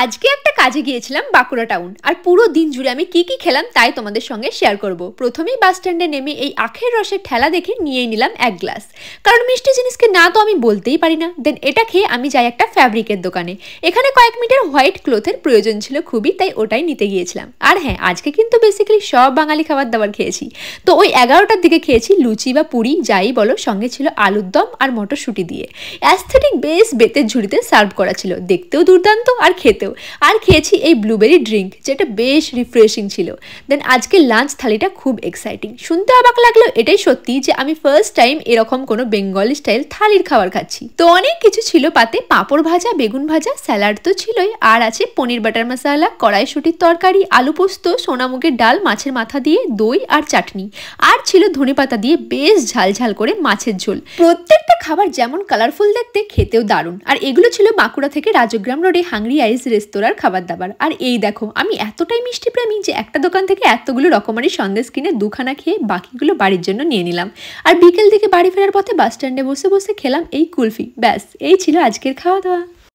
আজকে একটা কাজে গিয়েছিলাম বাঁকুড়া টাউন, আর পুরো দিন জুড়ে আমি কি কি খেলাম তাই তোমাদের সঙ্গে শেয়ার করব। প্রথমেই বাস স্ট্যান্ডে নেমে এই আখের রসের ঠেলা দেখে নিয়েই নিলাম এক গ্লাস, কারণ মিষ্টি জিনিসকে না তো আমি বলতেই পারি না। দেন এটা খেয়ে আমি যাই একটা ফ্যাব্রিকের দোকানে। এখানে কয়েক মিটার হোয়াইট ক্লোথের প্রয়োজন ছিল খুবই, তাই ওটাই নিতে গিয়েছিলাম। আর হ্যাঁ, আজকে কিন্তু বেসিক্যালি সব বাঙালি খাবার দাবার খেয়েছি। তো ওই 11টার দিকে খেয়েছি লুচি বা পুরি যাই বলো, সঙ্গে ছিল আলুর দম আর মটরশুঁটি দিয়ে। অ্যাস্থেটিক বেশ বেতের ঝুড়িতে সার্ভ করা ছিল, দেখতেও দুর্দান্ত আর খেতেও। আর খেয়েছি এই ব্লুবেরি ড্রিঙ্ক, যেটা বেশ রিফ্রেশিং ছিল। দেন আজকে লাঞ্চ থালিটা খুব এক্সাইটিং। শুনতে অবাক লাগলেও এটাই সত্যি যে আমি ফার্স্ট টাইম এরকম কোনো বেঙ্গলি স্টাইল থালির খাবার খাচ্ছি। তো অনেক কিছু ছিল পাতে, পাঁপড় ভাজা, বেগুন ভাজা, স্যালাড তো ছিলই, আর আছে পনির বাটার মশলা, কড়াইশুঁটির তরকারি, আলু পোস্ত, সোনামুগের ডাল মাছের মাথা দিয়ে, দই আর চাটনি। আর ছিল ধনেপাতা দিয়ে বেশ ঝালঝাল করে মাছের ঝোল। প্রত্যেকটা খাবার যেমন কালারফুল দেখতে, খেতেও দারুণ। আর এগুলো ছিল বাঁকুড়া থেকে রাজগ্রাম রোডে হাংরি আইস রেস্তোরাঁর খাবার দাবার। আর এই দেখো, আমি এতটাই মিষ্টি প্রেমী যে একটা দোকান থেকে এতগুলো রকমারি সন্দেশ কিনে দুখানা খেয়ে বাকিগুলো বাড়ির জন্য নিয়ে নিলাম। আর বিকেল থেকে বাড়ি ফেরার পথে বাস স্ট্যান্ডে বসে বসে খেলাম এই কুলফি। ব্যাস, এই ছিল আজকের খাওয়া দাওয়া।